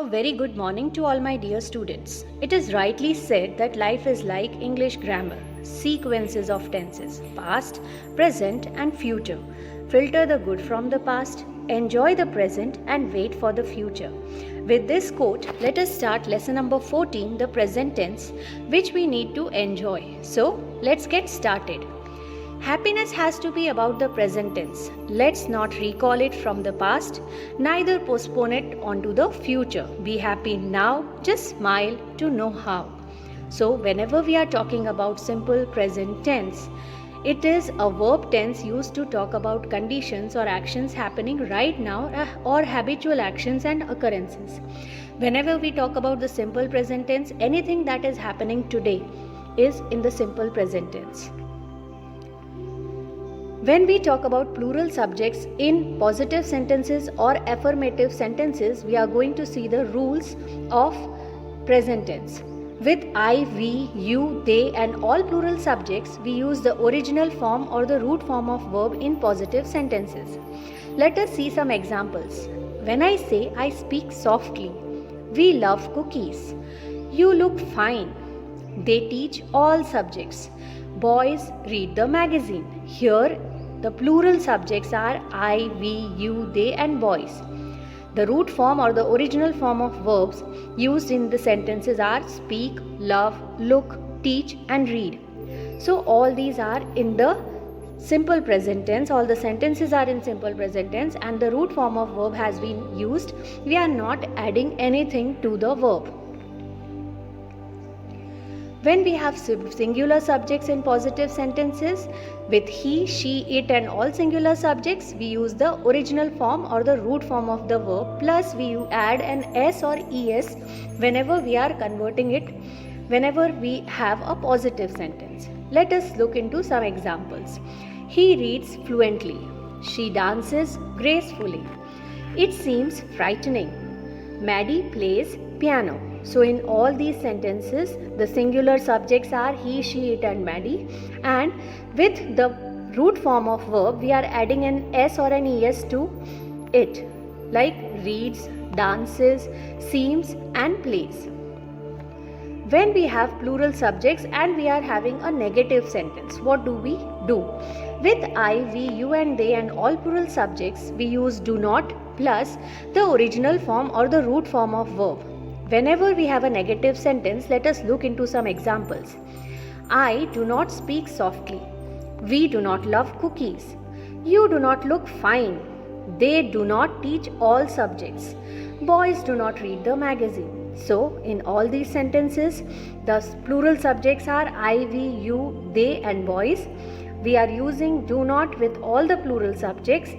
A very good morning to all my dear students. It is rightly said that life is like English grammar, sequences of tenses, past, present, and future. Filter the good from the past, enjoy the present, and wait for the future. With this quote, let us start lesson number 14, the present tense, which we need to enjoy. So, let's get started. Happiness has to be about the present tense. Let's not recall it from the past, neither postpone it onto the future. Be happy now, just smile to know how. So, whenever we are talking about simple present tense, it is a verb tense used to talk about conditions or actions happening right now or habitual actions and occurrences. Whenever we talk about the simple present tense, anything that is happening today is in the simple present tense. When we talk about plural subjects in positive sentences or affirmative sentences, we are going to see the rules of present tense. With I, we, you, they and all plural subjects, we use the original form or the root form of verb in positive sentences. Let us see some examples. When I say I speak softly, we love cookies. You look fine. They teach all subjects. Boys read the magazine. Here, the plural subjects are I, we, you, they and boys. The root form or the original form of verbs used in the sentences are speak, love, look, teach and read. So all these are in the simple present tense. All the sentences are in simple present tense and the root form of verb has been used. We are not adding anything to the verb. When we have singular subjects in positive sentences, with he, she, it and all singular subjects, we use the original form or the root form of the verb plus we add an s or es whenever we are converting it, whenever we have a positive sentence. Let us look into some examples. He reads fluently. She dances gracefully. It seems frightening. Maddie plays piano. So in all these sentences, the singular subjects are he, she, it and Maddie, and with the root form of verb, we are adding an s or an es to it, like reads, dances, seems and plays. When we have plural subjects and we are having a negative sentence, what do we do? With I, we, you and they and all plural subjects, we use do not plus the original form or the root form of verb. Whenever we have a negative sentence, let us look into some examples. I do not speak softly. We do not love cookies. You do not look fine. They do not teach all subjects. Boys do not read the magazine. So, in all these sentences, the plural subjects are I, we, you, they and boys. We are using do not with all the plural subjects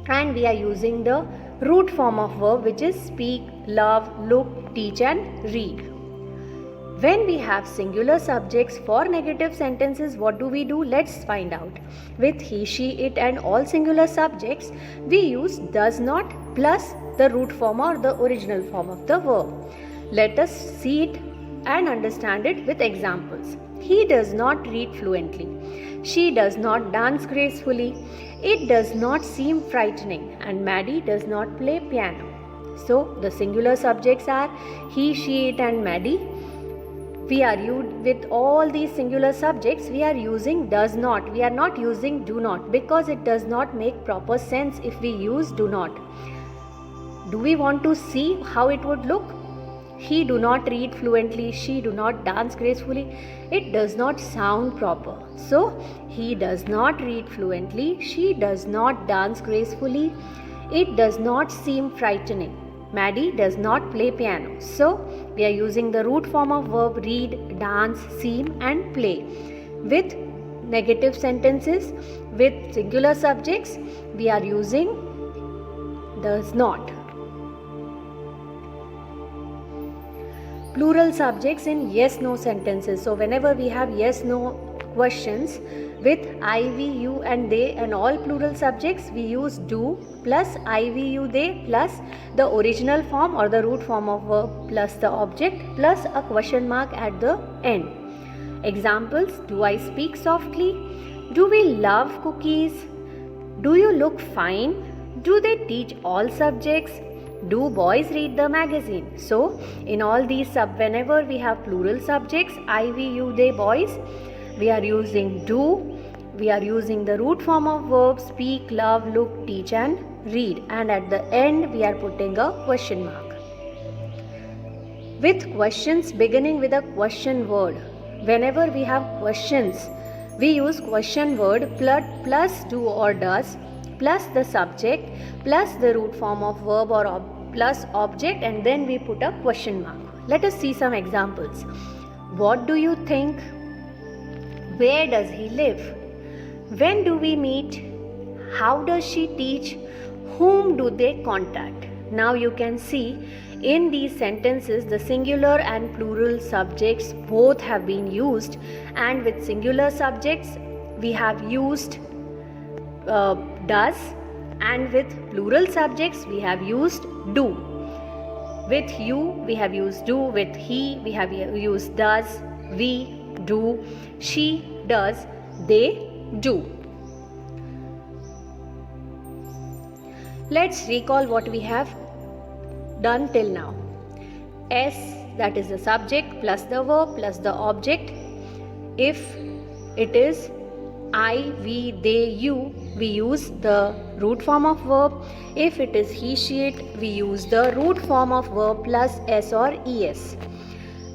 and we are using the root form of verb which is speak, love, look, teach and read. When we have singular subjects for negative sentences, what do we do? Let's find out. With he, she, it and all singular subjects, we use does not plus the root form or the original form of the verb. Let us see it and understand it with examples. He does not read fluently. She does not dance gracefully. It does not seem frightening and Maddie does not play piano. So the singular subjects are he, she, it and Maddie. With all these singular subjects, we are using does not. We are not using do not because it does not make proper sense if we use do not. Do we want to see how it would look? He do not read fluently, she do not dance gracefully. It does not sound proper. So, he does not read fluently, she does not dance gracefully. It does not seem frightening. Maddie does not play piano. So, we are using the root form of verb read, dance, seem and play. With negative sentences, with singular subjects, we are using does not. Plural subjects in yes-no sentences. So whenever we have yes-no questions with I, we, you and they and all plural subjects, we use do plus I, we, you, they plus the original form or the root form of verb plus the object plus a question mark at the end. Examples: do I speak softly? Do we love cookies? Do you look fine? Do they teach all subjects? Do boys read the magazine? So in all these whenever we have plural subjects, I, we, you, they, boys, we are using do. We are using the root form of verb speak, love, look, teach and read, and at the end we are putting a question mark. With questions beginning with a question word, whenever we have questions, we use question word plus do or does plus the subject plus the root form of verb or plus object, and then we put a question mark. Let us see some examples. What do you think? Where does he live? When do we meet? How does she teach? Whom do they contact? Now you can see in these sentences the singular and plural subjects both have been used, and with singular subjects we have used does, and with plural subjects we have used do. With you we have used do, with he we have used does, we do, she does, they do. Let's recall what we have done till now. S, that is the subject plus the verb plus the object. If it is I, we, they, you, we use the root form of verb. If it is he, she, it, we use the root form of verb plus s or es.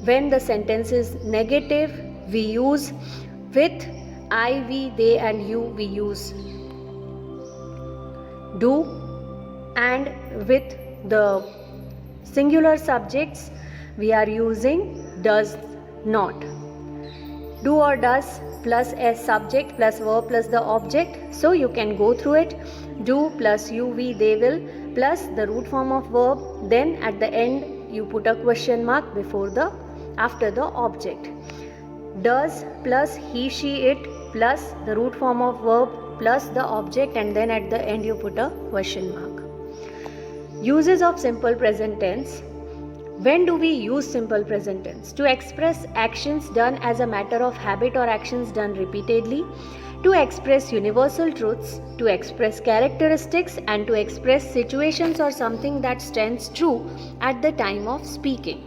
When the sentence is negative, we use with I, we, they and you, we use do, and with the singular subjects we are using does not. Do or does plus s subject plus verb plus the object. So you can go through it. Do plus you, we, they will plus the root form of verb. Then at the end you put a question mark after the object. Does plus he, she, it plus the root form of verb plus the object, and then at the end you put a question mark. Uses of simple present tense. When do we use simple present tense? To express actions done as a matter of habit or actions done repeatedly, to express universal truths, to express characteristics, and to express situations or something that stands true at the time of speaking.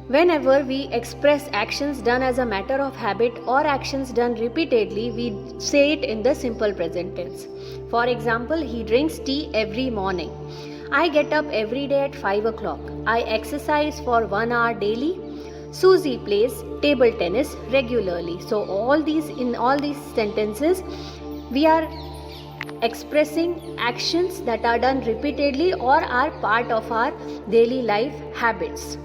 Whenever we express actions done as a matter of habit or actions done repeatedly, we say it in the simple present tense. For example, he drinks tea every morning. I get up every day at 5 o'clock. I exercise for 1 hour daily. Susie plays table tennis regularly. So in all these sentences, we are expressing actions that are done repeatedly or are part of our daily life habits.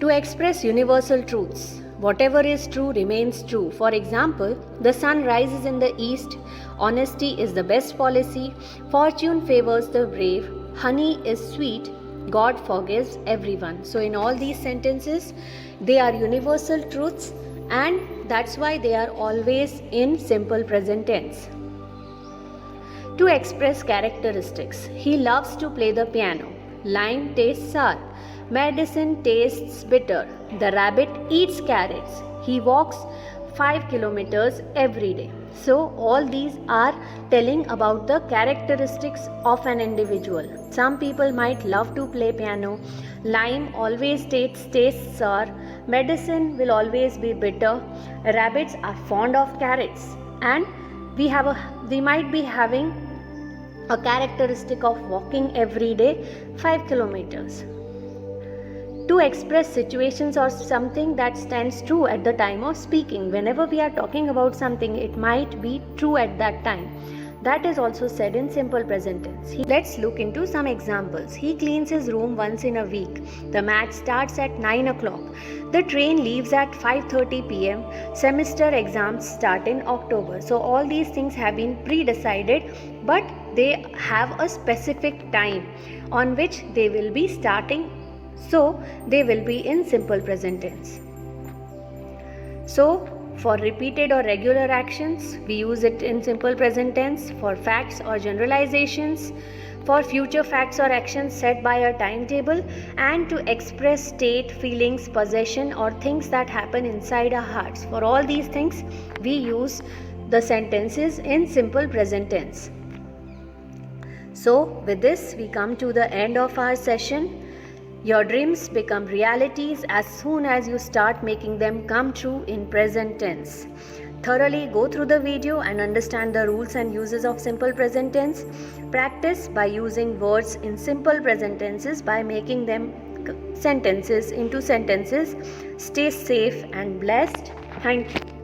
To express universal truths, whatever is true remains true. For example, the sun rises in the east, honesty is the best policy, fortune favors the brave, honey is sweet, God forgives everyone. So in all these sentences, they are universal truths, and that's why they are always in simple present tense. To express characteristics, he loves to play the piano, lime tastes sour, medicine tastes bitter, the rabbit eats carrots, he walks 5 kilometers every day. So all these are telling about the characteristics of an individual. Some people might love to play piano, lime always tastes sour, medicine will always be bitter, rabbits are fond of carrots, and we might be having a characteristic of walking every day 5 kilometers. To express situations or something that stands true at the time of speaking. Whenever we are talking about something, it might be true at that time. That is also said in simple present tense. Let's look into some examples. He cleans his room once in a week. The match starts at 9 o'clock. The train leaves at 5:30 p.m. Semester exams start in October. So all these things have been pre-decided, but they have a specific time on which they will be starting. So they will be in simple present tense. So for repeated or regular actions, we use it in simple present tense. For facts or generalizations, for future facts or actions set by a timetable, and to express state, feelings, possession, or things that happen inside our hearts. For all these things, we use the sentences in simple present tense. So, with this, we come to the end of our session. Your dreams become realities as soon as you start making them come true in present tense. Thoroughly go through the video and understand the rules and uses of simple present tense. Practice by using words in simple present tenses by making them sentences into sentences. Stay safe and blessed. Thank you.